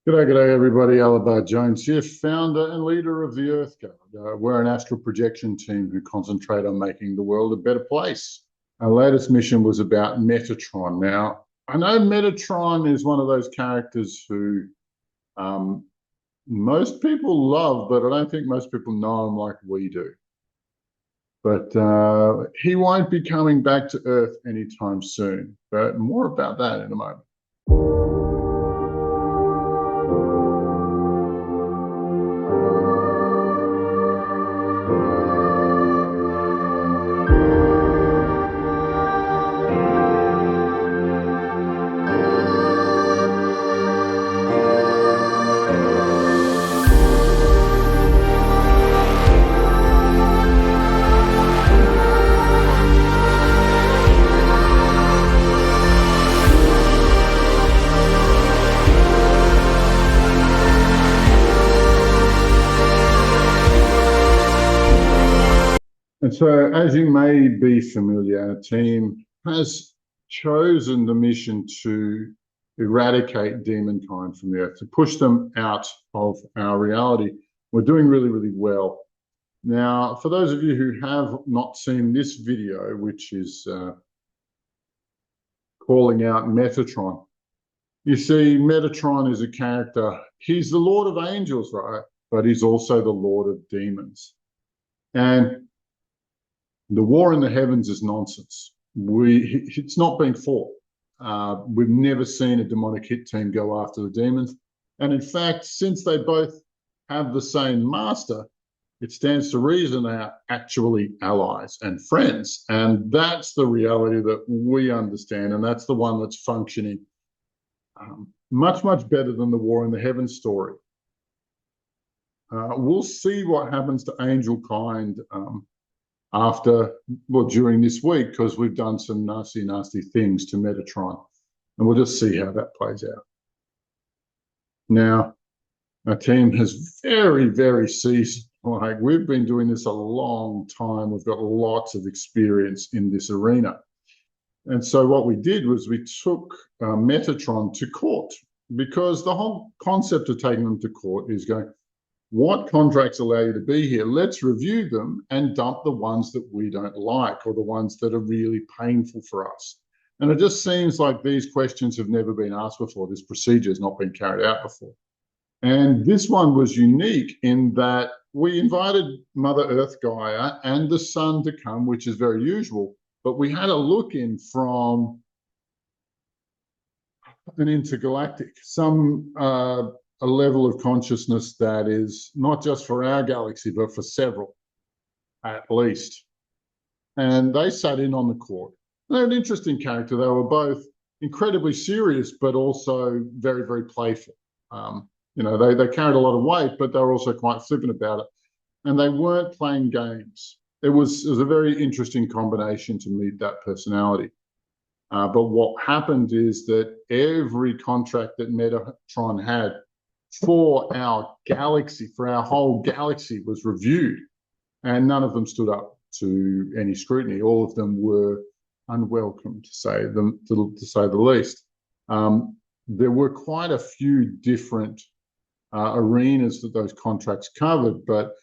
G'day everybody. Alabar Jones here, founder and leader of the Earth Guard. We're an astral projection team who concentrate on making the world a better place. Our latest mission was about Metatron. Now, I know Metatron is one of those characters who most people love, but I don't think most people know him like we do. But he won't be coming back to Earth anytime soon. But more about that in a moment. And so, as you may be familiar, our team has chosen the mission to eradicate demonkind from the earth, to push them out of our reality. We're doing really, really well. Now, for those of you who have not seen this video, which is calling out Metatron, you see Metatron is a character. He's the Lord of Angels, right? But he's also the Lord of Demons. And the war in the heavens is nonsense. It's not being fought. We've never seen a demonic hit team go after the demons. And in fact, since they both have the same master, it stands to reason they are actually allies and friends. And that's the reality that we understand. And that's the one that's functioning much, much better than the war in the heavens story. We'll see what happens to angel kind during this week, because we've done some nasty, nasty things to Metatron, and we'll just see how that plays out. Now, our team has very, very seasoned. Like, we've been doing this a long time. We've got lots of experience in this arena. And so what we did was we took Metatron to court, because the whole concept of taking them to court is going, what contracts allow you to be here? Let's review them and dump the ones that we don't like, or the ones that are really painful for us. And it just seems like these questions have never been asked before. This procedure has not been carried out before. And this one was unique in that we invited Mother Earth Gaia and the Sun to come, which is very usual, but we had a look in from an intergalactic, a level of consciousness that is not just for our galaxy, but for several, at least. And they sat in on the court. They're an interesting character. They were both incredibly serious, but also very, very playful. They carried a lot of weight, but they were also quite flippant about it. And they weren't playing games. It was a very interesting combination to meet that personality. But what happened is that every contract that Metatron had for our galaxy, for our whole galaxy, was reviewed, and none of them stood up to any scrutiny. All of them were unwelcome, to say the least. There were quite a few different arenas that those contracts covered, but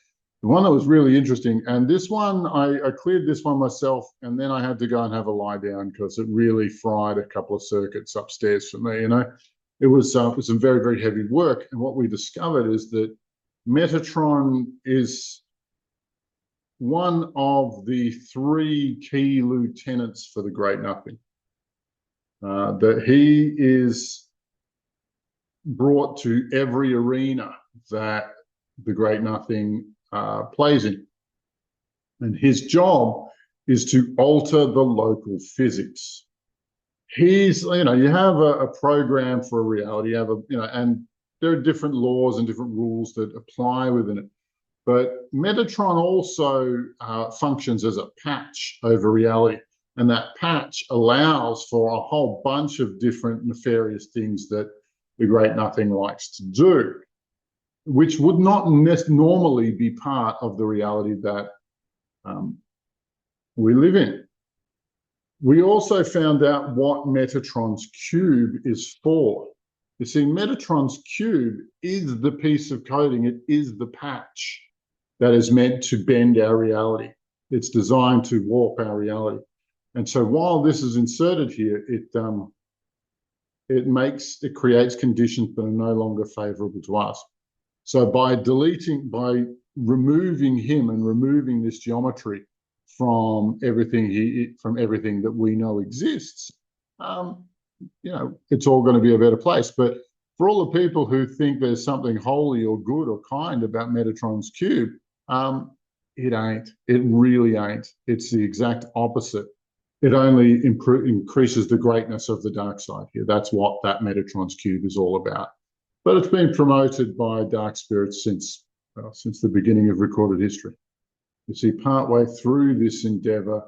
the one that was really interesting, and this one, I cleared this one myself, and then I had to go and have a lie down because it really fried a couple of circuits upstairs for me. It was some very, very heavy work. And what we discovered is that Metatron is one of the 3 key lieutenants for the Great Nothing. That he is brought to every arena that the Great Nothing plays in. And his job is to alter the local physics. He's, you have a program for a reality, you have and there are different laws and different rules that apply within it. But Metatron also functions as a patch over reality. And that patch allows for a whole bunch of different nefarious things that the Great Nothing likes to do, which would not normally be part of the reality that we live in. We also found out what Metatron's cube is for. You see, Metatron's cube is the piece of coding, it is the patch that is meant to bend our reality. It's designed to warp our reality. And so while this is inserted here, it creates conditions that are no longer favorable to us. So by removing him and removing this geometry from everything that we know exists, it's all going to be a better place. But for all the people who think there's something holy or good or kind about Metatron's cube, it ain't. It really ain't. It's the exact opposite. It only increases the greatness of the dark side here. That's what that Metatron's cube is all about. But it's been promoted by dark spirits since the beginning of recorded history. You see, partway through this endeavor,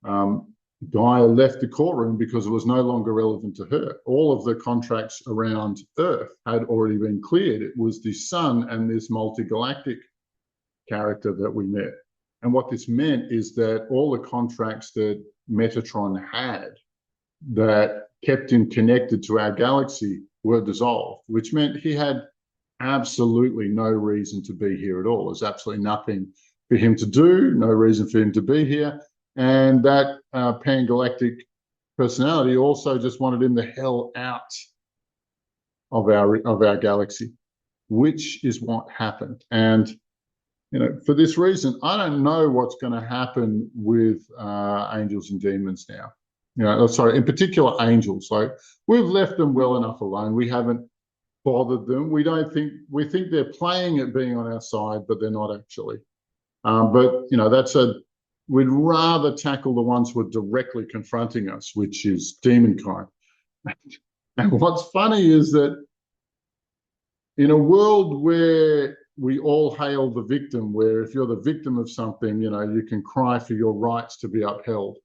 Gaia left the courtroom because it was no longer relevant to her. All of the contracts around Earth had already been cleared. It was the sun and this multi-galactic character that we met. And what this meant is that all the contracts that Metatron had that kept him connected to our galaxy were dissolved, which meant he had absolutely no reason to be here at all. There's absolutely nothing for him to do, no reason for him to be here. And that pan-galactic personality also just wanted him the hell out of our galaxy, which is what happened. And for this reason, I don't know what's going to happen with angels and demons now. Sorry, in particular angels. Like, we've left them well enough alone. We haven't bothered them. We think they're playing at being on our side, but they're not actually. But we'd rather tackle the ones who are directly confronting us, which is demon kind. And what's funny is that in a world where we all hail the victim, where if you're the victim of something, you can cry for your rights to be upheld.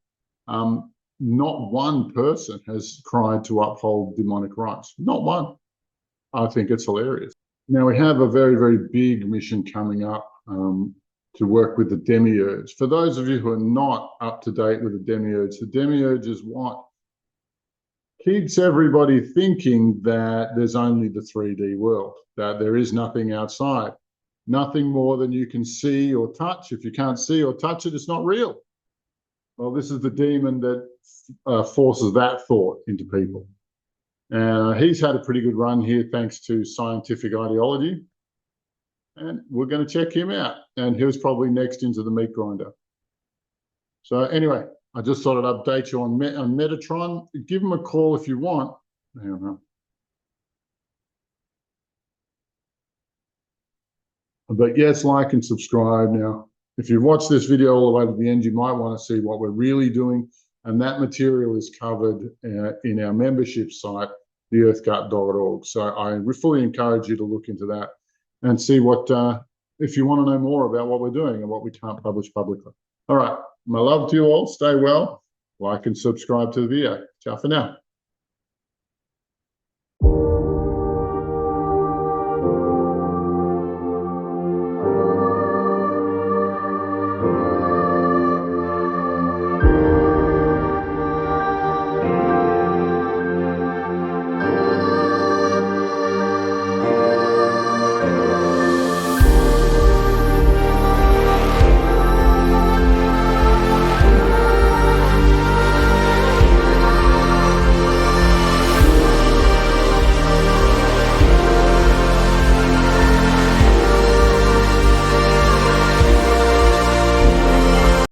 Not one person has cried to uphold demonic rights. Not one. I think it's hilarious. Now, we have a very, very big mission coming up to work with the demiurge. For those of you who are not up to date with the demiurge is what keeps everybody thinking that there's only the 3D world, that there is nothing outside, nothing more than you can see or touch. If you can't see or touch it, it's not real. Well, this is the demon that forces that thought into people. And he's had a pretty good run here thanks to scientific ideology. And we're going to check him out. And he was probably next into the meat grinder. So anyway, I just thought I'd update you on Metatron. Give him a call if you want. But yes, like and subscribe. Now, if you've watched this video all the way to the end, you might want to see what we're really doing. And that material is covered in our membership site, theearthgut.org. So I fully encourage you to look into that and see if you want to know more about what we're doing and what we can't publish publicly. All right. My love to you all. Stay well. Like and subscribe to the video. Ciao for now.